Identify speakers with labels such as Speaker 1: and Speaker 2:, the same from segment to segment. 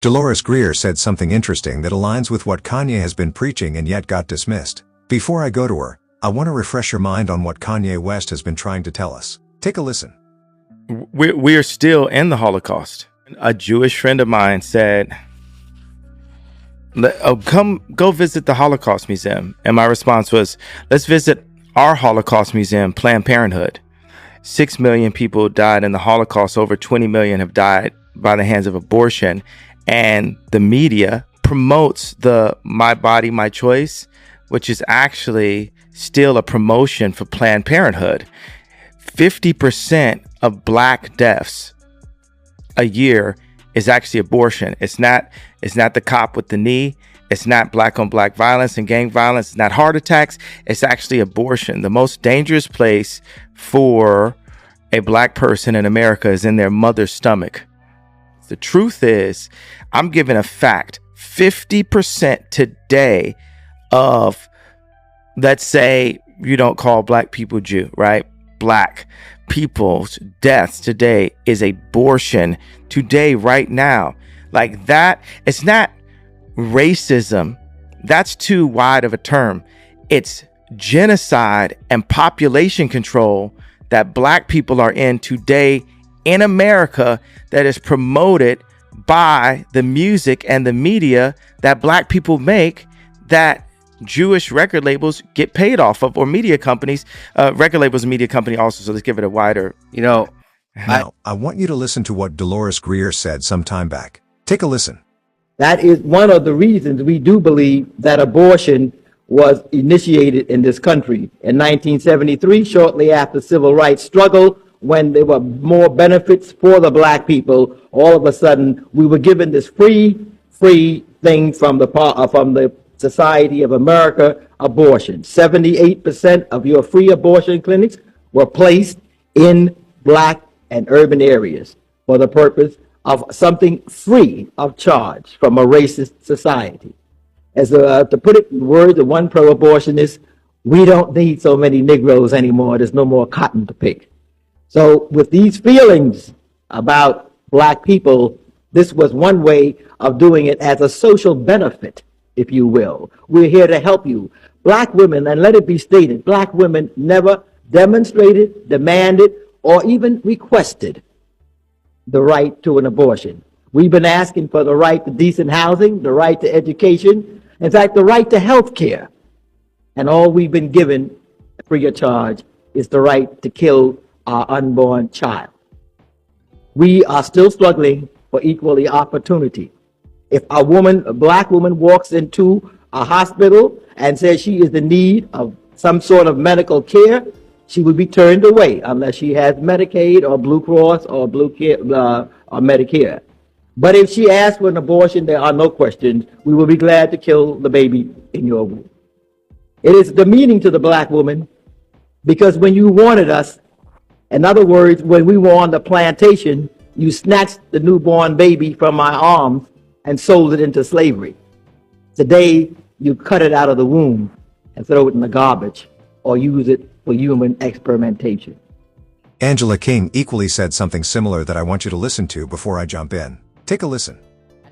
Speaker 1: Dolores Grier said something interesting that aligns with what Kanye has been preaching and yet got dismissed. Before I go to her, I want to refresh your mind on what Kanye West has been trying to tell us. Take a listen.
Speaker 2: We're still in the Holocaust. A Jewish friend of mine said, go visit the Holocaust Museum. And my response was, let's visit our Holocaust Museum, Planned Parenthood. 6 million people died in the Holocaust. Over 20 million have died by the hands of abortion. And the media promotes the My Body, My Choice, which is actually still a promotion for Planned Parenthood. 50% of Black deaths a year is actually abortion. It's not the cop with the knee. It's not Black on Black violence and gang violence. It's not heart attacks. It's actually abortion. The most dangerous place for a Black person in America is in their mother's stomach. The truth is, I'm giving a fact. 50% today of, let's say you don't call Black people Jew, right? Black people's deaths today is abortion. Today, right now. Like that, it's not racism. That's too wide of a term. It's genocide and population control that Black people are in today in America, that is promoted by the music and the media that Black people make, that Jewish record labels get paid off of, or media companies. Record labels and media company also, so let's give it a wider,
Speaker 1: Now, I want you to listen to what Dolores Grier said some time back. Take a listen.
Speaker 3: That is one of the reasons we do believe that abortion was initiated in this country. In 1973, shortly after civil rights struggle, when there were more benefits for the Black people, all of a sudden we were given this free thing from the Society of America, abortion. 78% of your free abortion clinics were placed in Black and urban areas for the purpose of something free of charge from a racist society. As to put it in words of one pro-abortionist, we don't need so many Negroes anymore. There's no more cotton to pick. So with these feelings about Black people, this was one way of doing it as a social benefit, if you will. We're here to help you. Black women, and let it be stated, Black women never demonstrated, demanded, or even requested the right to an abortion. We've been asking for the right to decent housing, the right to education, in fact, the right to health care. And all we've been given free of charge is the right to kill our unborn child. We are still struggling for equal opportunity. If a Black woman walks into a hospital and says she is in need of some sort of medical care, she would be turned away unless she has Medicaid or Blue Cross or or Medicare. But if she asks for an abortion, there are no questions. We will be glad to kill the baby in your womb. It is demeaning to the Black woman because when you wanted us, in other words, when we were on the plantation, you snatched the newborn baby from my arms and sold it into slavery. Today, you cut it out of the womb and throw it in the garbage or use it for human experimentation.
Speaker 1: Angela King equally said something similar that I want you to listen to before I jump in. Take a listen.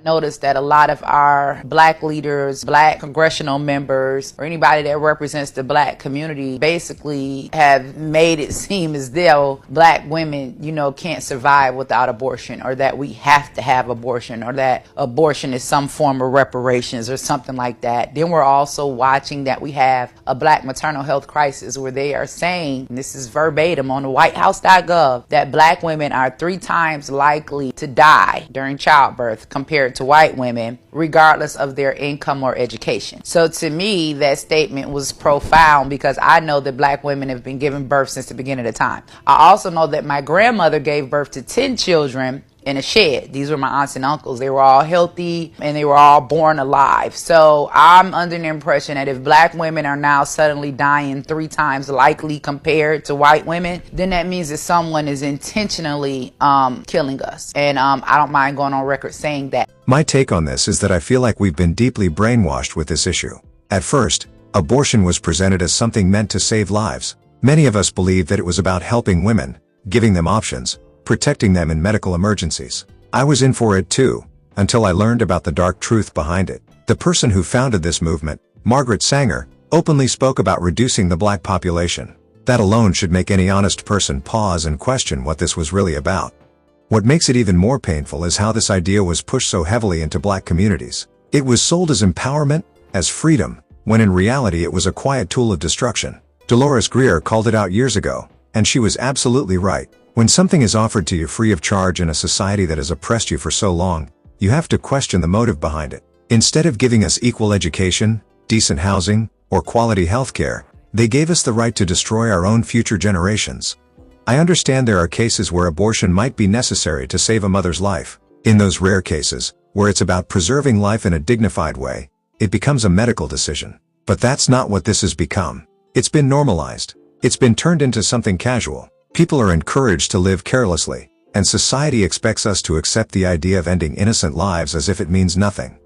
Speaker 4: Notice that a lot of our Black leaders, Black congressional members, or anybody that represents the Black community basically have made it seem as though Black women, can't survive without abortion, or that we have to have abortion, or that abortion is some form of reparations or something like that. Then we're also watching that we have a Black maternal health crisis where they are saying, and this is verbatim on the whitehouse.gov, that Black women are 3 times likely to die during childbirth compared to white women, regardless of their income or education. So to me, that statement was profound because I know that Black women have been giving birth since the beginning of time. I also know that my grandmother gave birth to 10 children in a shed. These were my aunts and uncles. They were all healthy and they were all born alive. So I'm under the impression that if Black women are now suddenly dying 3 times likely compared to white women, then that means that someone is intentionally killing us. And I don't mind going on record saying that.
Speaker 1: My take on this is that I feel like we've been deeply brainwashed with this issue. At first, abortion was presented as something meant to save lives. Many of us believed that it was about helping women, giving them options, protecting them in medical emergencies. I was in for it too. until I learned about the dark truth behind it. The person who founded this movement, Margaret Sanger, openly spoke about reducing the black population. That alone should make any honest person pause and question what this was really about. What makes it even more painful is how this idea was pushed so heavily into black communities. It was sold as empowerment, as freedom, when in reality it was a quiet tool of destruction. Dolores Grier called it out years ago, and she was absolutely right. When something is offered to you free of charge in a society that has oppressed you for so long, you have to question the motive behind it. Instead of giving us equal education, decent housing, or quality healthcare, they gave us the right to destroy our own future generations. I understand there are cases where abortion might be necessary to save a mother's life. In those rare cases, where it's about preserving life in a dignified way, it becomes a medical decision. But that's not what this has become. It's been normalized. It's been turned into something casual. People are encouraged to live carelessly, and society expects us to accept the idea of ending innocent lives as if it means nothing.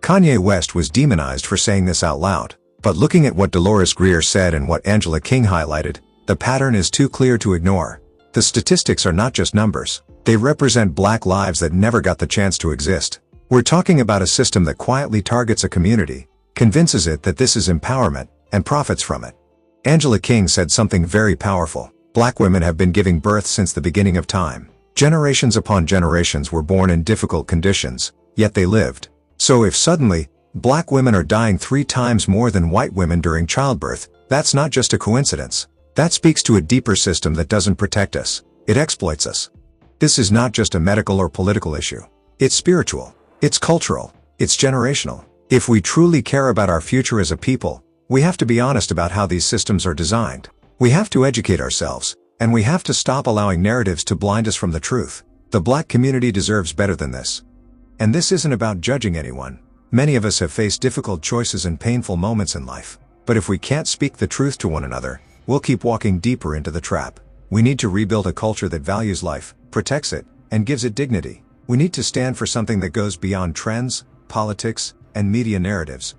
Speaker 1: Kanye West was demonized for saying this out loud, but looking at what Dolores Grier said and what Angela King highlighted, the pattern is too clear to ignore. The statistics are not just numbers. They represent black lives that never got the chance to exist. We're talking about a system that quietly targets a community, convinces it that this is empowerment, and profits from it. Angela King said something very powerful. Black women have been giving birth since the beginning of time. Generations upon generations were born in difficult conditions, yet they lived. So if suddenly, black women are dying 3 times more than white women during childbirth, that's not just a coincidence. That speaks to a deeper system that doesn't protect us. It exploits us. This is not just a medical or political issue. It's spiritual. It's cultural. It's generational. If we truly care about our future as a people, we have to be honest about how these systems are designed. We have to educate ourselves, and we have to stop allowing narratives to blind us from the truth. The black community deserves better than this. And this isn't about judging anyone. Many of us have faced difficult choices and painful moments in life. But if we can't speak the truth to one another, we'll keep walking deeper into the trap. We need to rebuild a culture that values life, protects it, and gives it dignity. We need to stand for something that goes beyond trends, politics, and media narratives.